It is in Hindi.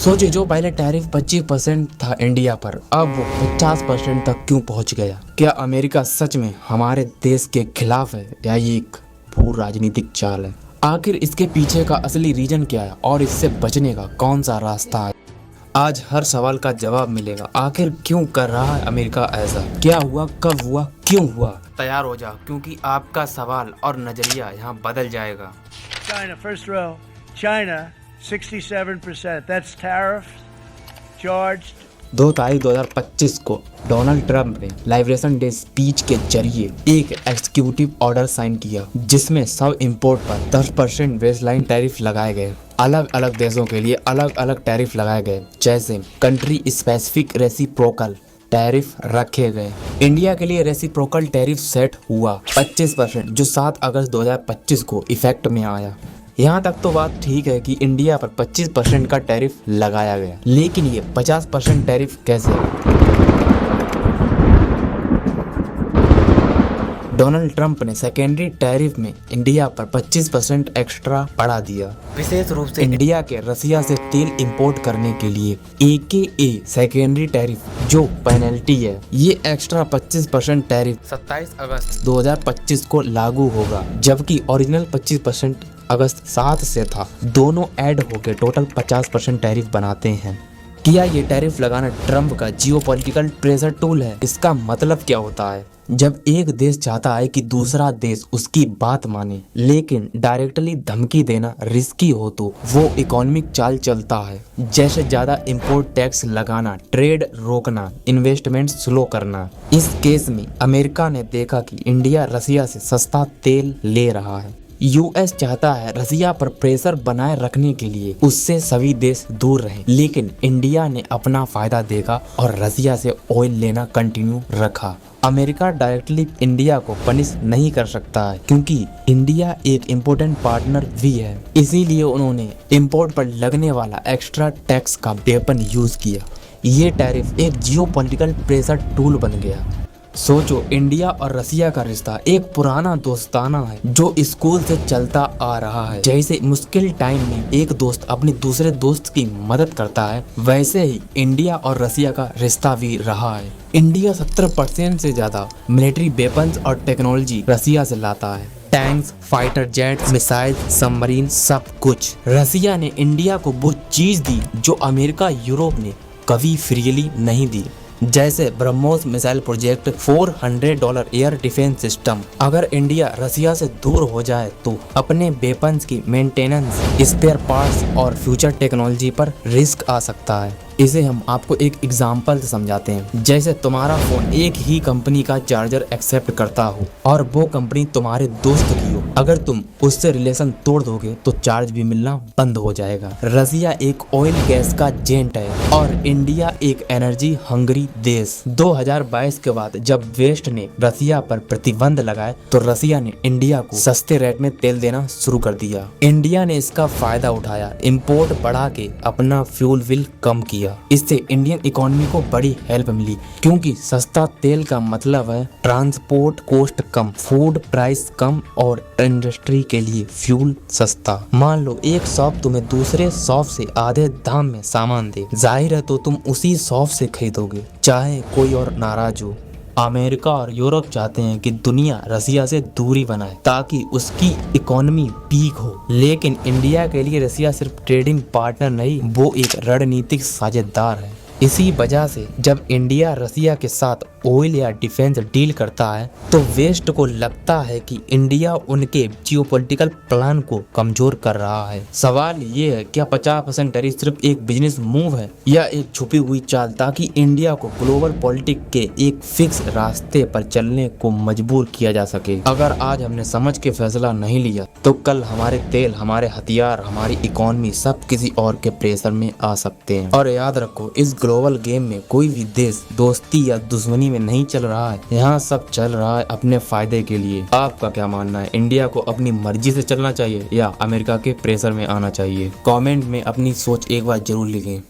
सोचे जो पहले टैरिफ 25% था इंडिया पर, अब वो 50% तक क्यों पहुंच गया? क्या अमेरिका सच में हमारे देश के खिलाफ है या ये एक भू राजनीतिक चाल है? आखिर इसके पीछे का असली रीजन क्या है और इससे बचने का कौन सा रास्ता है? आज हर सवाल का जवाब मिलेगा। आखिर क्यों कर रहा है अमेरिका ऐसा? क्या हुआ, कब हुआ, क्यों हुआ? तैयार हो जाओ क्योंकि आपका सवाल और नजरिया यहाँ बदल जाएगा। China, first row. China, 67%. That's tariff charged. 2 तारीख 2025 को डोनाल्ड ट्रंप ने लिबरेशन डे स्पीच के जरिए एक एग्जीक्यूटिव ऑर्डर साइन किया जिसमें सब इंपोर्ट पर 10% बेसलाइन टैरिफ लगाए गए। अलग अलग देशों के लिए अलग अलग टैरिफ लगाए गए, जैसे कंट्री स्पेसिफिक रेसिप्रोकल टैरिफ रखे गए। इंडिया के लिए रेसिप्रोकल टैरिफ सेट हुआ 25%, जो 7 अगस्त 2025 को इफेक्ट में आया। यहाँ तक तो बात ठीक है कि इंडिया पर 25% का टैरिफ लगाया गया, लेकिन ये 50% टैरिफ कैसे? डोनाल्ड ट्रंप ने सेकेंडरी टैरिफ में इंडिया पर 25% एक्स्ट्रा बढ़ा दिया, विशेष रूप से इंडिया के रसिया से तेल इंपोर्ट करने के लिए AKA सेकेंडरी टैरिफ, जो पेनल्टी है। ये एक्स्ट्रा 25% टैरिफ 27 अगस्त 2025 को लागू होगा, जबकि ओरिजिनल 25% अगस्त 7 से था। दोनों ऐड होकर टोटल 50% टैरिफ बनाते हैं। क्या ये टैरिफ लगाना ट्रंप का जियोपॉलिटिकल प्रेशर टूल है? इसका मतलब क्या होता है? जब एक देश चाहता है कि दूसरा देश उसकी बात माने, लेकिन डायरेक्टली धमकी देना रिस्की हो, तो वो इकोनॉमिक चाल चलता है, जैसे ज्यादा इंपोर्ट टैक्स लगाना, ट्रेड रोकना, इन्वेस्टमेंट स्लो करना। इस केस में अमेरिका ने देखा कि इंडिया रसिया से सस्ता तेल ले रहा है। यूएस चाहता है रसिया पर प्रेशर बनाए रखने के लिए उससे सभी देश दूर रहें, लेकिन इंडिया ने अपना फायदा देखा और रसिया से ऑयल लेना कंटिन्यू रखा। अमेरिका डायरेक्टली इंडिया को पनिश नहीं कर सकता है क्योंकि इंडिया एक इम्पोर्टेंट पार्टनर भी है। इसीलिए उन्होंने इंपोर्ट पर लगने वाला एक्स्ट्रा टैक्स का वेपन यूज किया। ये टैरिफ एक जियोपॉलिटिकल प्रेशर टूल बन गया। सोचो, इंडिया और रसिया का रिश्ता एक पुराना दोस्ताना है जो स्कूल से चलता आ रहा है। जैसे मुश्किल टाइम में एक दोस्त अपने दूसरे दोस्त की मदद करता है, वैसे ही इंडिया और रसिया का रिश्ता भी रहा है। इंडिया 70% से ज्यादा मिलिट्री वेपन्स और टेक्नोलॉजी रसिया से लाता है। Tanks, fighter jets, missile, submarine, सब कुछ। रसिया ने इंडिया को वो चीज दी जो अमेरिका, यूरोप ने कभी फ्रीली नहीं दी, जैसे BrahMos missile project, $400 air defence system. अगर इंडिया रसिया से दूर हो जाए तो अपने वेपन्स की मेंटेनेंस, स्पेयर पार्ट्स और फ्यूचर टेक्नोलॉजी पर रिस्क आ सकता है। इसे हम आपको एक एग्जांपल से समझाते हैं। जैसे तुम्हारा फोन एक ही कंपनी का चार्जर एक्सेप्ट करता हो और वो कंपनी तुम्हारे दोस्त की हो, अगर तुम उससे रिलेशन तोड़ दोगे तो चार्ज भी मिलना बंद हो जाएगा। रसिया एक ऑयल गैस का जेंट है और इंडिया एक एनर्जी हंगरी देश। 2022 के बाद जब वेस्ट ने रसिया पर प्रतिबंध लगाए तो रसिया ने इंडिया को सस्ते रेट में तेल देना शुरू कर दिया। इंडिया ने इसका फायदा उठाया, इंपोर्ट बढ़ा के अपना फ्यूल बिल कम किया। इससे इंडियन इकोनॉमी को बड़ी हेल्प मिली, क्योंकि सस्ता तेल का मतलब है ट्रांसपोर्ट कॉस्ट कम, फूड प्राइस कम और इंडस्ट्री के लिए फ्यूल सस्ता। मान लो एक शॉप तुम्हें दूसरे शॉप से आधे दाम में सामान दे, जाहिर है तो तुम उसी शॉप से खरीदोगे, चाहे कोई और नाराज हो। अमेरिका और यूरोप चाहते हैं कि दुनिया रसिया से दूरी बनाए ताकि उसकी इकोनॉमी पीक हो, लेकिन इंडिया के लिए रसिया सिर्फ ट्रेडिंग पार्टनर नहीं, वो एक रणनीतिक साझेदार है। इसी वजह से जब इंडिया रसिया के साथ ऑयल या डिफेंस डील करता है तो वेस्ट को लगता है कि इंडिया उनके जियोपॉलिटिकल प्लान को कमजोर कर रहा है। सवाल ये है, क्या 50% टैरिफ सिर्फ एक बिजनेस मूव है या एक छुपी हुई चाल ताकि इंडिया को ग्लोबल पॉलिटिक्स के एक फिक्स रास्ते पर चलने को मजबूर किया जा सके? अगर आज हमने समझ के फैसला नहीं लिया तो कल हमारे तेल, हमारे हथियार, हमारी इकोनॉमी सब किसी और के प्रेशर में आ सकते हैं। और याद रखो, इस ग्लोबल गेम में कोई भी देश दोस्ती या दुश्मनी में नहीं चल रहा है। यहाँ सब चल रहा है अपने फायदे के लिए। आपका क्या मानना है? इंडिया को अपनी मर्जी से चलना चाहिए या अमेरिका के प्रेशर में आना चाहिए? कमेंट में अपनी सोच एक बार जरूर लिखें।